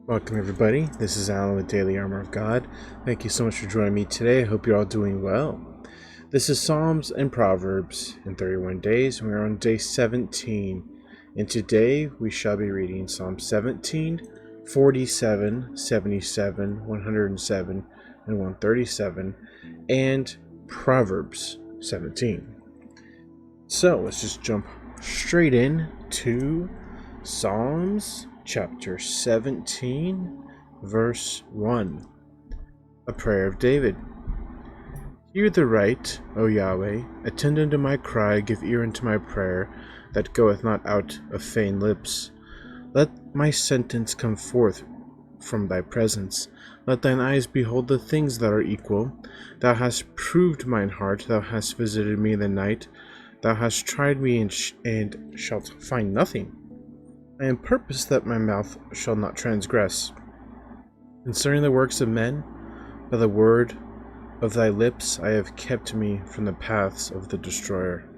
Welcome everybody, this is Alan with Daily Armor of God. Thank you so much for joining me today. I hope you're all doing well. This is Psalms and Proverbs in 31 days, and we're on day 17. And today we shall be reading Psalm 17, 47, 77, 107, and 137, and Proverbs 17. So let's just jump straight in to Psalms chapter 17, verse 1. A prayer of David. Hear the right, O Yahweh, attend unto my cry, give ear unto my prayer, that goeth not out of feigned lips. Let my sentence come forth from thy presence. Let thine eyes behold the things that are equal. Thou hast proved mine heart, thou hast visited me in the night. Thou hast tried me and shalt find nothing. I am purposed that my mouth shall not transgress. Concerning the works of men, by the word of thy lips I have kept me from the paths of the destroyer.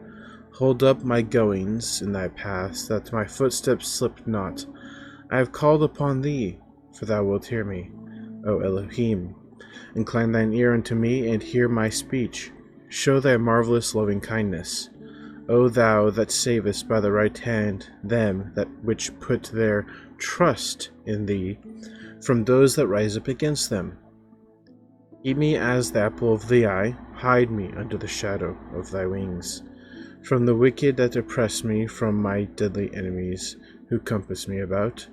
Hold up my goings in thy paths, that my footsteps slip not. I have called upon thee, for thou wilt hear me, O Elohim. Incline thine ear unto me, and hear my speech. Show thy marvelous loving kindness. O thou that savest by the right hand them that which put their trust in thee, from those that rise up against them. Keep me as the apple of the eye, hide me under the shadow of thy wings. From the wicked that oppress me, from my deadly enemies who compass me about.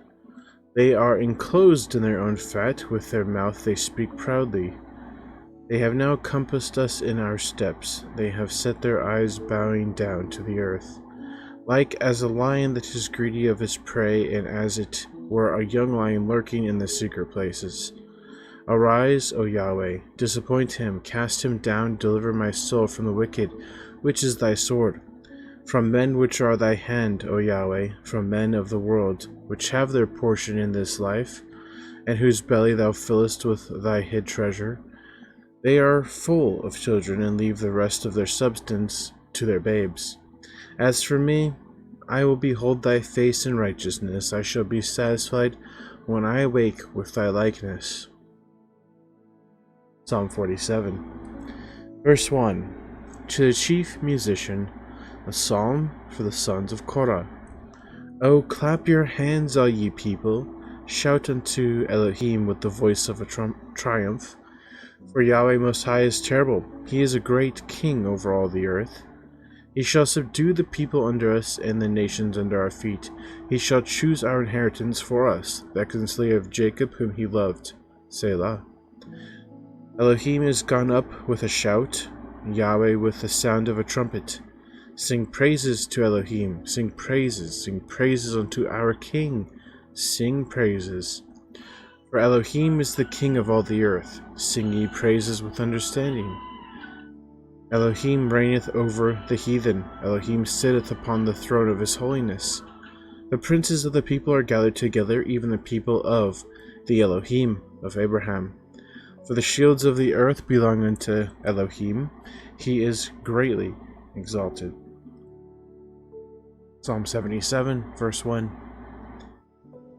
They are enclosed in their own fat, with their mouth they speak proudly. They have now compassed us in our steps. They have set their eyes bowing down to the earth. Like as a lion that is greedy of his prey, and as it were a young lion lurking in the secret places. Arise, O Yahweh, disappoint him, cast him down, deliver my soul from the wicked, which is thy sword. From men which are thy hand, O Yahweh, from men of the world, which have their portion in this life, and whose belly thou fillest with thy hid treasure. They are full of children, and leave the rest of their substance to their babes. As for me, I will behold thy face in righteousness. I shall be satisfied when I awake with thy likeness. Psalm 47. Verse 1. To the chief musician, a psalm for the sons of Korah. O clap your hands, all ye people. Shout unto Elohim with the voice of a triumph. For Yahweh Most High is terrible. He is a great king over all the earth. He shall subdue the people under us, and the nations under our feet. He shall choose our inheritance for us, the excellency of Jacob whom he loved. Selah. Elohim is gone up with a shout, Yahweh with the sound of a trumpet. Sing praises to Elohim, sing praises unto our King, sing praises. For Elohim is the King of all the earth. Sing ye praises with understanding. Elohim reigneth over the heathen. Elohim sitteth upon the throne of his holiness. The princes of the people are gathered together, even the people of the Elohim of Abraham. For the shields of the earth belong unto Elohim. He is greatly exalted. Psalm 77, verse 1.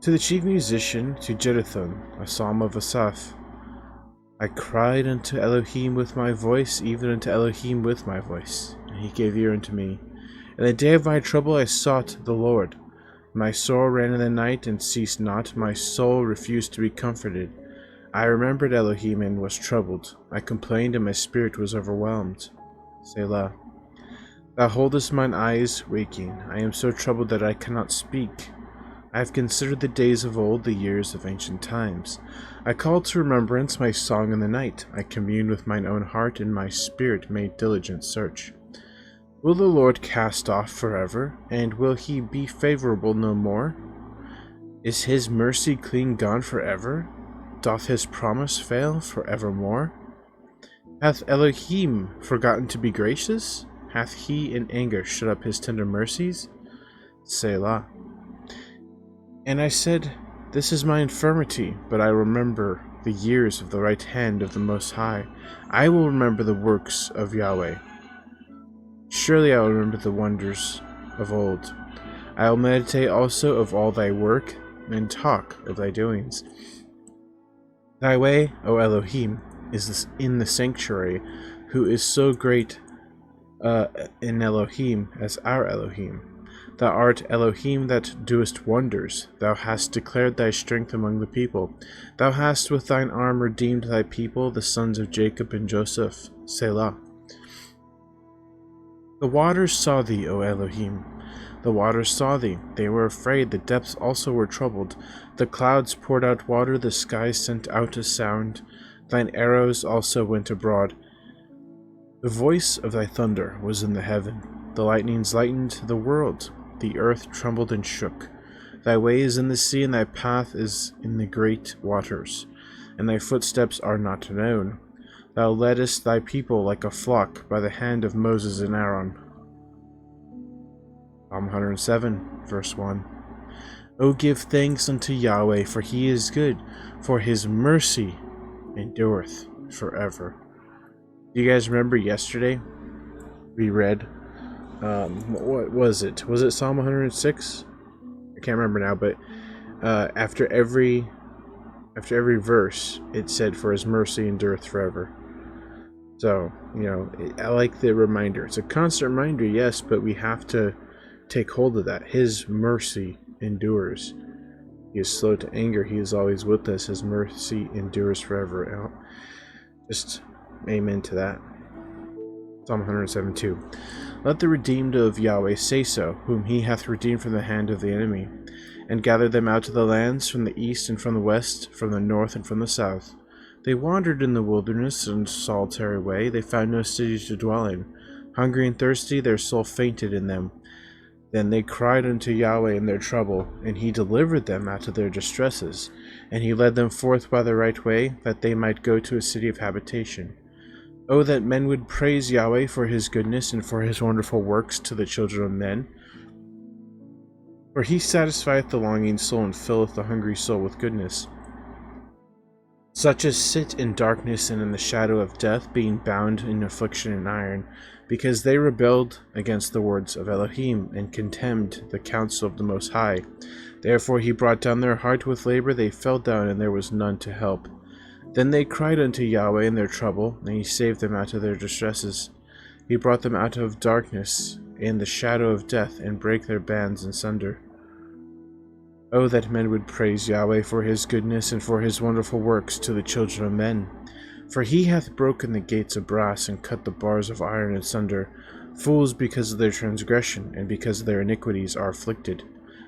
To the chief musician, to Jeduthun, a psalm of Asaph. I cried unto Elohim with my voice, even unto Elohim with my voice, and he gave ear unto me. In the day of my trouble I sought the Lord. My soul ran in the night and ceased not, my soul refused to be comforted. I remembered Elohim and was troubled. I complained and my spirit was overwhelmed. Selah. Thou holdest mine eyes waking. I am so troubled that I cannot speak. I have considered the days of old, the years of ancient times. I called to remembrance my song in the night. I communed with mine own heart, and my spirit made diligent search. Will the Lord cast off forever, and will he be favorable no more? Is his mercy clean gone forever? Doth his promise fail forevermore? Hath Elohim forgotten to be gracious? Hath he in anger shut up his tender mercies? Selah. And I said, This is my infirmity, but I remember the years of the right hand of the Most High. I will remember the works of Yahweh. Surely I will remember the wonders of old. I will meditate also of all thy work, and talk of thy doings. Thy way, O Elohim, is in the sanctuary, who is so great in Elohim as our Elohim. Thou art Elohim that doest wonders. Thou hast declared thy strength among the people. Thou hast with thine arm redeemed thy people, the sons of Jacob and Joseph. Selah. The waters saw thee, O Elohim. The waters saw thee. They were afraid. The depths also were troubled. The clouds poured out water. The skies sent out a sound. Thine arrows also went abroad. The voice of thy thunder was in the heaven. The lightnings lightened the world. The earth trembled and shook. Thy way is in the sea, and thy path is in the great waters, and thy footsteps are not known. Thou leddest thy people like a flock by the hand of Moses and Aaron. Psalm 107, verse 1. O give thanks unto Yahweh, for he is good, for his mercy endureth forever. Do you guys remember yesterday we read, what was it? Was it Psalm 106? I can't remember now, but after every verse, it said, for his mercy endureth forever. So, I like the reminder. It's a constant reminder, yes, but we have to take hold of that. His mercy endures. He is slow to anger. He is always with us. His mercy endures forever. Just amen to that. Psalm 107:2. Let the redeemed of Yahweh say so, whom he hath redeemed from the hand of the enemy, and gathered them out of the lands, from the east and from the west, from the north and from the south. They wandered in the wilderness in a solitary way. They found no city to dwell in. Hungry and thirsty, their soul fainted in them. Then they cried unto Yahweh in their trouble, and he delivered them out of their distresses. And he led them forth by the right way, that they might go to a city of habitation. O that men would praise Yahweh for his goodness and for his wonderful works to the children of men. For he satisfieth the longing soul and filleth the hungry soul with goodness. Such as sit in darkness and in the shadow of death, being bound in affliction and iron, because they rebelled against the words of Elohim, and contemned the counsel of the Most High. Therefore he brought down their heart with labor, they fell down, and there was none to help. Then they cried unto Yahweh in their trouble, and he saved them out of their distresses. He brought them out of darkness and the shadow of death, and brake their bands in sunder. O that men would praise Yahweh for his goodness and for his wonderful works to the children of men. For he hath broken the gates of brass, and cut the bars of iron in sunder. Fools, because of their transgression, and because of their iniquities, are afflicted.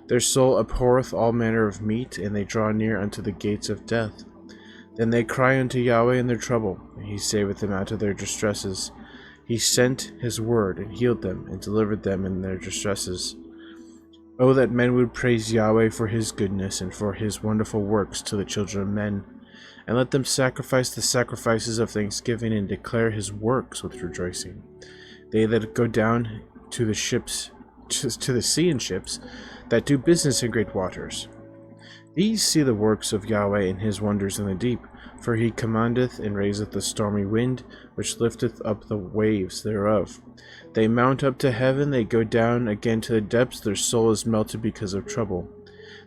Their soul abhorreth all manner of meat, and they draw near unto the gates of death. Then they cry unto Yahweh in their trouble, and he saveth them out of their distresses. He sent his word, and healed them, and delivered them in their distresses. O that men would praise Yahweh for his goodness, and for his wonderful works to the children of men. And let them sacrifice the sacrifices of thanksgiving, and declare his works with rejoicing. They that go down to the ships, to the sea in ships, that do business in great waters. These see the works of Yahweh and his wonders in the deep, for he commandeth and raiseth the stormy wind, which lifteth up the waves thereof. They mount up to heaven, they go down again to the depths, their soul is melted because of trouble.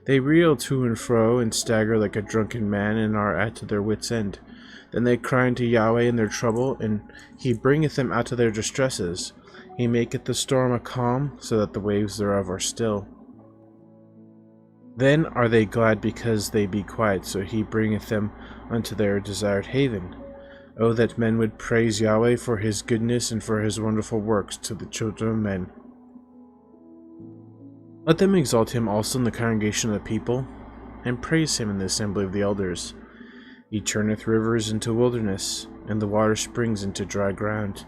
They reel to and fro, and stagger like a drunken man, and are at their wits' end. Then they cry unto Yahweh in their trouble, and he bringeth them out of their distresses. He maketh the storm a calm, so that the waves thereof are still. Then are they glad because they be quiet, so he bringeth them unto their desired haven. O that men would praise Yahweh for his goodness and for his wonderful works to the children of men. Let them exalt him also in the congregation of the people, and praise him in the assembly of the elders. He turneth rivers into wilderness, and the water springs into dry ground,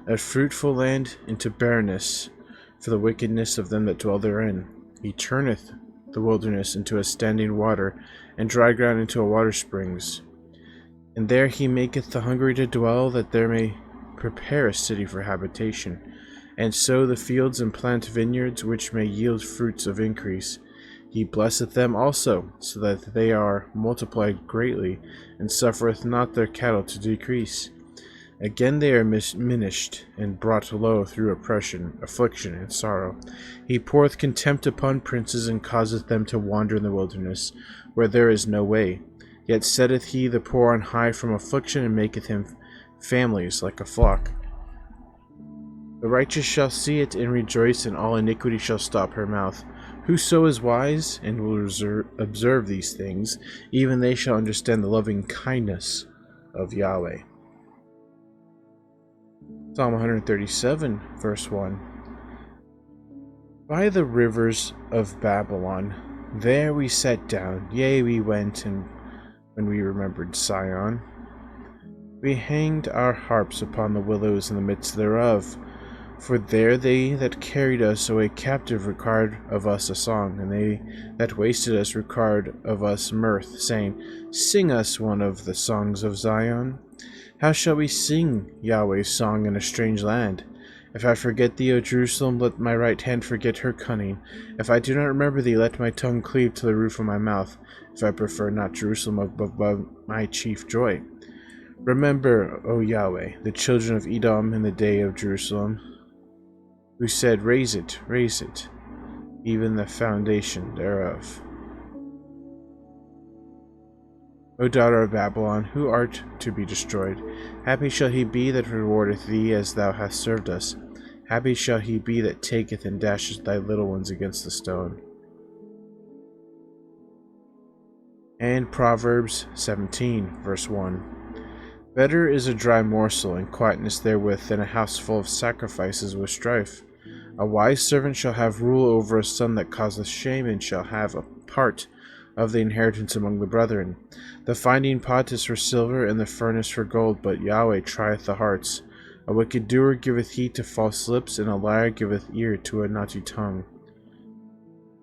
a fruitful land into barrenness, for the wickedness of them that dwell therein. He turneth the wilderness into a standing water, and dry ground into a water springs. And there he maketh the hungry to dwell, that there may prepare a city for habitation, and sow the fields and plant vineyards, which may yield fruits of increase. He blesseth them also, so that they are multiplied greatly, and suffereth not their cattle to decrease. Again they are diminished and brought low through oppression, affliction, and sorrow. He poureth contempt upon princes, and causeth them to wander in the wilderness, where there is no way. Yet setteth he the poor on high from affliction, and maketh him families like a flock. The righteous shall see it and rejoice, and all iniquity shall stop her mouth. Whoso is wise and will observe these things, even they shall understand the loving kindness of Yahweh. Psalm 137, verse 1. By the rivers of Babylon, there we sat down, yea, we went, and when we remembered Sion. We hanged our harps upon the willows in the midst thereof. For there they that carried us away captive required of us a song, and they that wasted us required of us mirth, saying, Sing us one of the songs of Zion. How shall we sing Yahweh's song in a strange land? If I forget thee, O Jerusalem, let my right hand forget her cunning. If I do not remember thee, let my tongue cleave to the roof of my mouth. If I prefer not Jerusalem above my chief joy. Remember, O Yahweh, the children of Edom in the day of Jerusalem, who said, raise it, even the foundation thereof. O daughter of Babylon, who art to be destroyed, happy shall he be that rewardeth thee as thou hast served us. Happy shall he be that taketh and dasheth thy little ones against the stone. And Proverbs 17, verse 1. Better is a dry morsel and quietness therewith than a house full of sacrifices with strife. A wise servant shall have rule over a son that causeth shame, and shall have a part of the inheritance among the brethren. The finding pot is for silver, and the furnace for gold, but Yahweh trieth the hearts. A wicked doer giveth heed to false lips, and a liar giveth ear to a naughty tongue.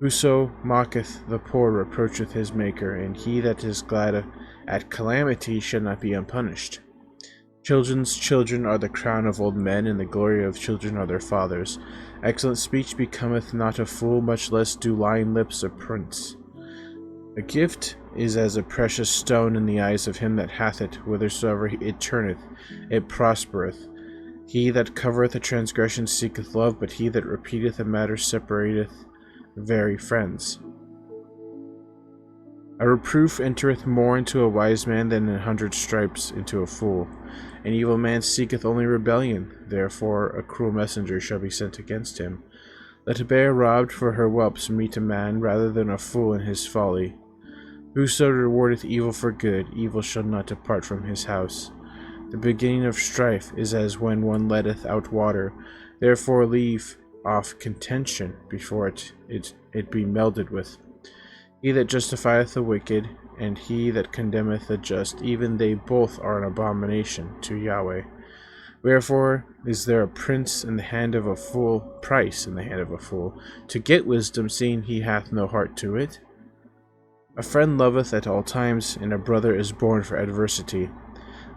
Whoso mocketh the poor reproacheth his Maker, and he that is glad at calamity shall not be unpunished. Children's children are the crown of old men, and the glory of children are their fathers. Excellent speech becometh not a fool, much less do lying lips a prince. A gift is as a precious stone in the eyes of him that hath it. Whithersoever it turneth, it prospereth. He that covereth a transgression seeketh love, but he that repeateth a matter separateth very friends. A reproof entereth more into a wise man than 100 stripes into a fool. An evil man seeketh only rebellion, therefore a cruel messenger shall be sent against him. Let a bear robbed for her whelps meet a man rather than a fool in his folly. Whoso rewardeth evil for good, evil shall not depart from his house. The beginning of strife is as when one letteth out water. Therefore leave off contention before it be melded with. He that justifieth the wicked, and he that condemneth the just, even they both are an abomination to Yahweh. Wherefore is there a price in the hand of a fool, to get wisdom, seeing he hath no heart to it? A friend loveth at all times, and a brother is born for adversity.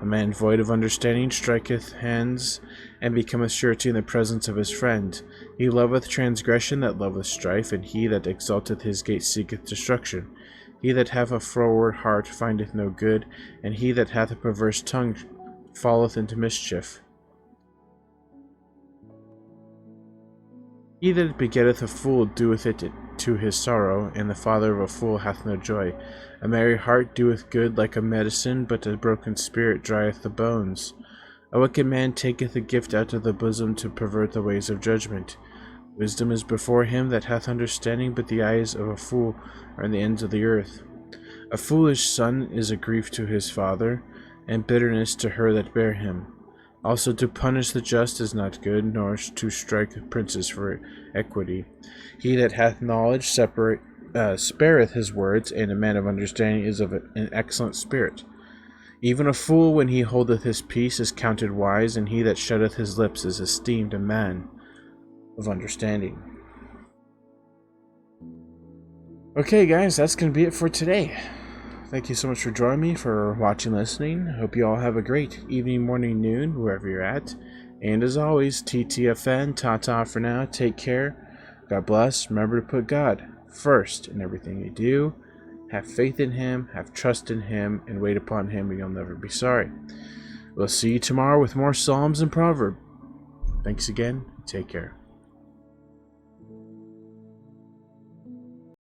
A man void of understanding striketh hands, and becometh surety in the presence of his friend. He loveth transgression that loveth strife, and he that exalteth his gate seeketh destruction. He that hath a froward heart findeth no good, and he that hath a perverse tongue falleth into mischief. He that begetteth a fool doeth it to his sorrow, and the father of a fool hath no joy. A merry heart doeth good like a medicine, but a broken spirit drieth the bones. A wicked man taketh a gift out of the bosom to pervert the ways of judgment. Wisdom is before him that hath understanding, but the eyes of a fool are in the ends of the earth. A foolish son is a grief to his father, and bitterness to her that bare him. Also to punish the just is not good, nor to strike princes for equity. He that hath knowledge spareth his words, and a man of understanding is of an excellent spirit. Even a fool, when he holdeth his peace, is counted wise, and he that shutteth his lips is esteemed a man of understanding. Okay, guys, that's going to be it for today. Thank you so much for joining me, for watching, listening. Hope you all have a great evening, morning, noon, wherever you're at. And as always, TTFN, ta-ta for now. Take care. God bless. Remember to put God first in everything you do. Have faith in Him, have trust in Him, and wait upon Him, and you'll never be sorry. We'll see you tomorrow with more Psalms and Proverbs. Thanks again. Take care.